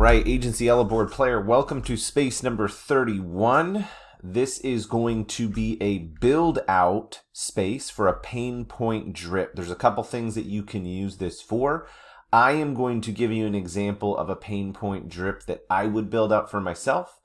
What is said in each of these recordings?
Right, Agency Yellow Board player, welcome to space number 31. This is going to be a build out space for a pain point drip. There's a couple things that you can use this for. I am going to give you an example of a pain point drip that I would build out for myself.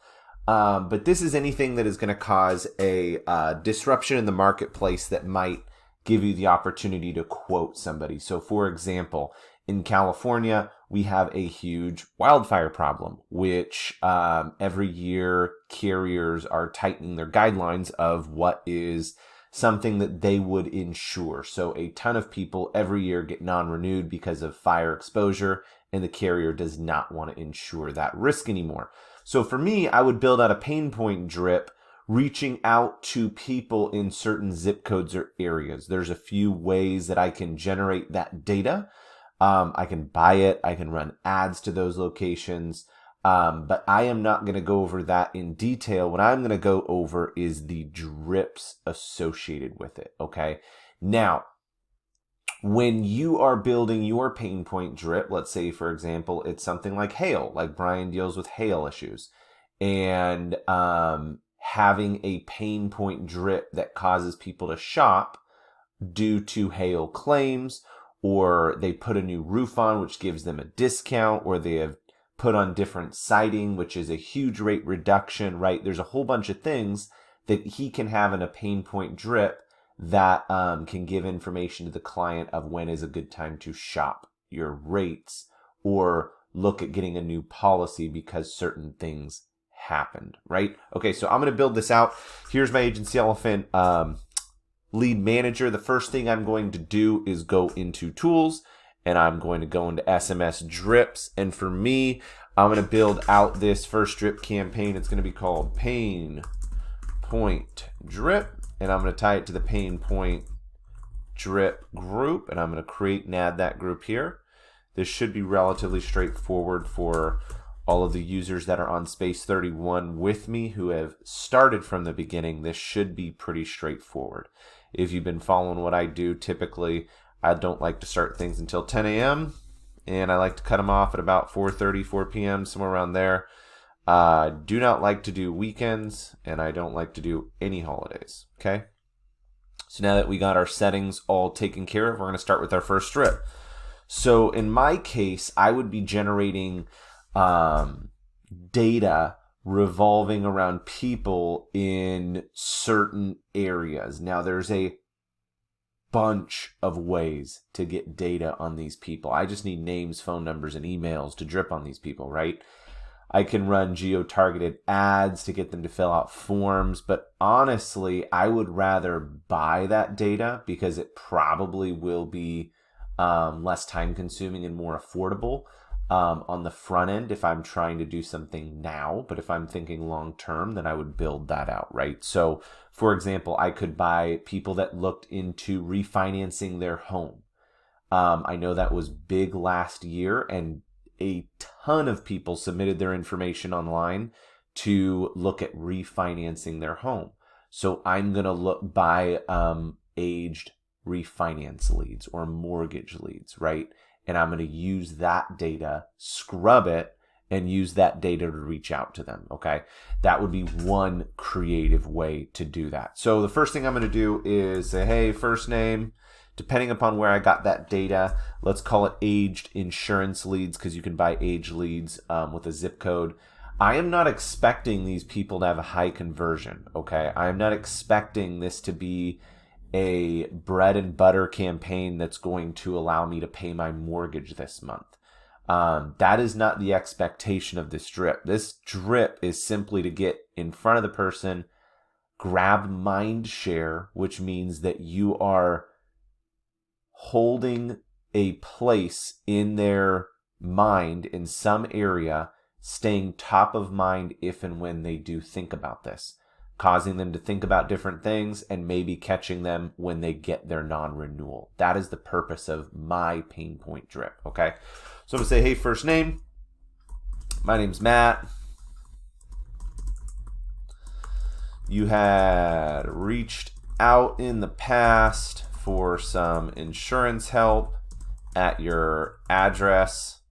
But this is anything that is going to cause a disruption in the marketplace that might give you the opportunity to quote somebody. So for example, in California, we have a huge wildfire problem, which every year carriers are tightening their guidelines of what is something that they would insure. So a ton of people every year get non-renewed because of fire exposure, and the carrier does not want to insure that risk anymore. So for me, I would build out a pain point drip reaching out to people in certain zip codes or areas. There's a few ways that I can generate that data. I can buy it. I can run ads to those locations. But I am not going to go over that in detail. What I'm going to go over is the drips associated with it. Okay. Now, when you are building your pain point drip, let's say, for example, it's something like hail, like Brian deals with hail issues, and having a pain point drip that causes people to shop due to hail claims, or they put a new roof on, which gives them a discount, or they have put on different siding, which is a huge rate reduction, right? There's a whole bunch of things that he can have in a pain point drip that can give information to the client of when is a good time to shop your rates or look at getting a new policy because certain things happened, right? Okay, so I'm going to build this out. Here's my Agency Elephant lead manager. The first thing I'm going to do is go into tools, and I'm going to go into SMS drips. And for me, I'm going to build out this first drip campaign. It's going to be called Pain Point Drip, and I'm going to tie it to the Pain Point Drip group, and I'm going to create and add that group here. This should be relatively straightforward for all of the users that are on Space 31 with me who have started from the beginning. This should be pretty straightforward. If you've been following what I do, typically I don't like to start things until 10 a.m. and I like to cut them off at about 4:30, 4 p.m., somewhere around there. Do not like to do weekends, and I don't like to do any holidays, okay? So now that we got our settings all taken care of, we're going to start with our first strip. So in my case, I would be generating data revolving around people in certain areas. Now, there's a bunch of ways to get data on these people. I just need names, phone numbers, and emails to drip on these people, right? I can run geo-targeted ads to get them to fill out forms, but honestly, I would rather buy that data because it probably will be less time-consuming and more affordable on the front end if I'm trying to do something now. But if I'm thinking long-term, then I would build that out, right? So, for example, I could buy people that looked into refinancing their home. I know that was big last year, and a ton of people submitted their information online to look at refinancing their home. So I'm going to buy aged refinance leads or mortgage leads, right? And I'm going to use that data, scrub it, and use that data to reach out to them, okay? That would be one creative way to do that. So the first thing I'm going to do is say, hey, first name, depending upon where I got that data, let's call it aged insurance leads, because you can buy aged leads with a zip code. I am not expecting these people to have a high conversion, okay? I am not expecting this to be a bread and butter campaign that's going to allow me to pay my mortgage this month. That is not the expectation of this drip. This drip is simply to get in front of the person, grab mind share, which means that you are holding a place in their mind in some area, staying top of mind if and when they do think about this, causing them to think about different things and maybe catching them when they get their non-renewal. That is the purpose of my pain point drip, okay? So I'm going to say, hey, first name. My name's Matt. You had reached out in the past for some insurance help at your address.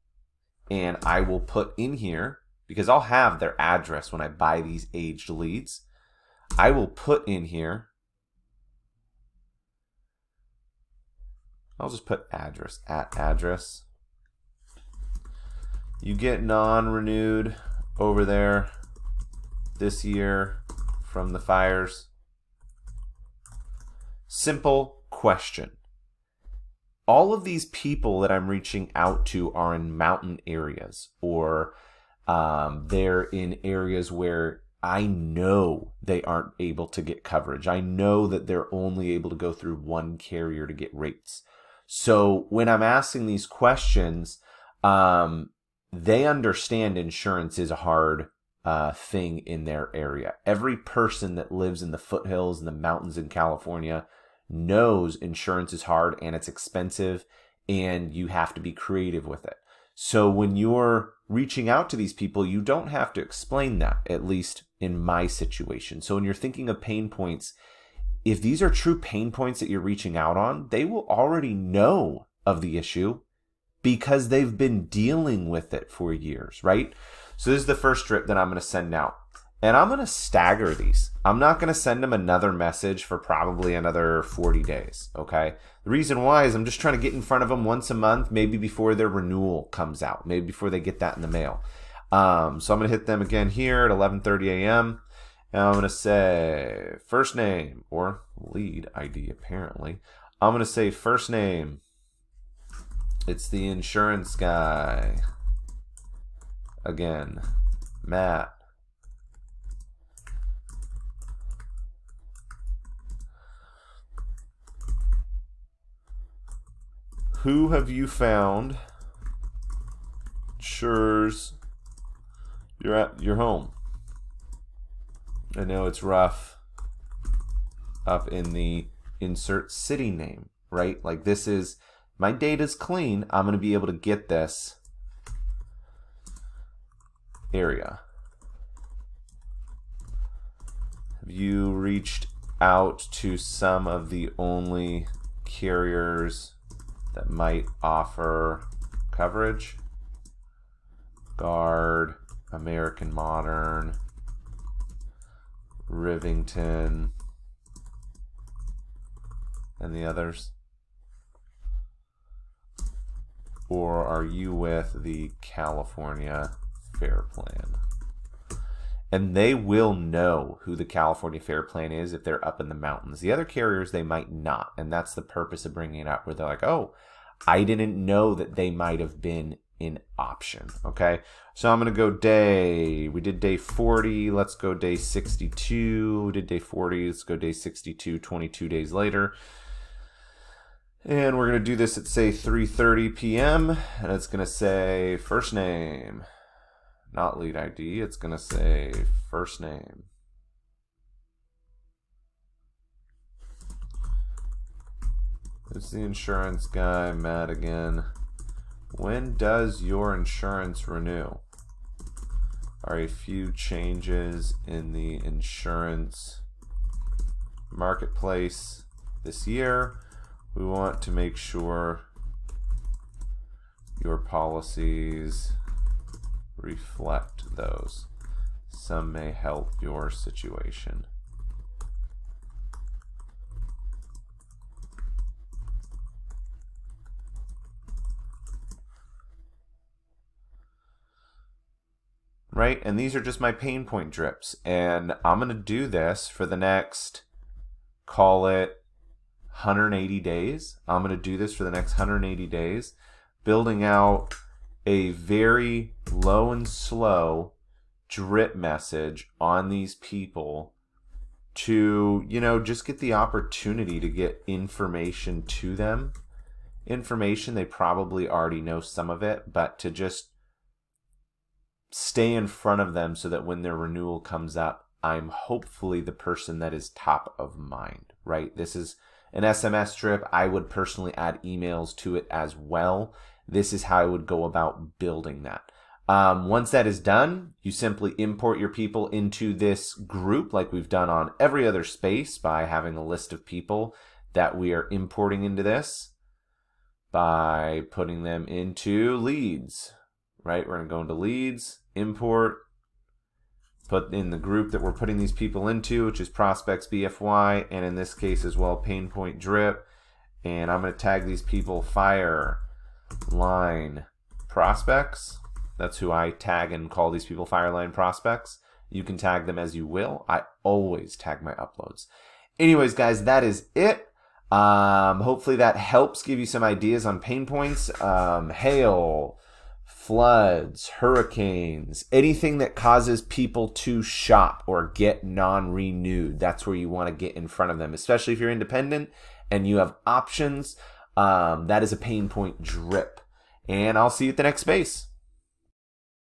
and I will put in here, because I'll have their address when I buy these aged leads, I will put in here, I'll just put address, at address. You get non-renewed over there this year from the fires. Simple question. All of these people that I'm reaching out to are in mountain areas, or they're in areas where I know they aren't able to get coverage. I know that they're only able to go through one carrier to get rates. So when I'm asking these questions, they understand insurance is a hard thing in their area. Every person that lives in the foothills and the mountains in California knows insurance is hard and it's expensive, and you have to be creative with it. So when you're reaching out to these people, you don't have to explain that, at least in my situation. So when you're thinking of pain points, if these are true pain points that you're reaching out on, they will already know of the issue because they've been dealing with it for years, right? So this is the first drip that I'm going to send out. And I'm going to stagger these. I'm not going to send them another message for probably another 40 days, okay? The reason why is I'm just trying to get in front of them once a month, maybe before their renewal comes out, maybe before they get that in the mail. So I'm going to hit them again here at 11:30 a.m. And I'm going to say first name, or lead ID apparently. I'm going to say first name. It's the insurance guy. Again, Matt. Who have you found insures your home? I know it's rough up in the insert city name, right? Like this is, my data's clean. I'm going to be able to get this area. Have you reached out to some of the only carriers that might offer coverage? Guard, American Modern, Rivington, and the others? Or are you with the California Fair Plan? And they will know who the California Fair Plan is if they're up in the mountains. The other carriers, they might not. And that's the purpose of bringing it up, where they're like, oh, I didn't know that they might have been an option. Okay, so I'm going to go we did day 40. Let's go day 62. We did day 40. Let's go day 62, 22 days later. And we're going to do this at, say, 3:30 p.m. And it's going to say first name. Not lead ID, it's going to say first name. It's the insurance guy, Matt again. When does your insurance renew? Are a few changes in the insurance marketplace this year. We want to make sure your policies reflect those. Some may help your situation. Right? And these are just my pain point drips. And I'm going to do this for the next, call it 180 days. I'm going to do this for the next 180 days, building out a very low and slow drip message on these people to, just get the opportunity to get information to them. Information, they probably already know some of it, but to just stay in front of them so that when their renewal comes up, I'm hopefully the person that is top of mind, right? This is an SMS drip. I would personally add emails to it as well. This is how I would go about building that. Once that is done, you simply import your people into this group like we've done on every other space by having a list of people that we are importing into this by putting them into leads, right? We're going to go into leads, import, put in the group that we're putting these people into, which is prospects BFY, and in this case as well, pain point drip. And I'm going to tag these people fire line prospects. That's who I tag and call these people Fireline prospects. You can tag them as you will. I always tag my uploads. Anyways, guys, that is it. Hopefully that helps give you some ideas on pain points. Hail, floods, hurricanes, anything that causes people to shop or get non-renewed. That's where you want to get in front of them, especially if you're independent and you have options. That is a pain point drip. And I'll see you at the next space.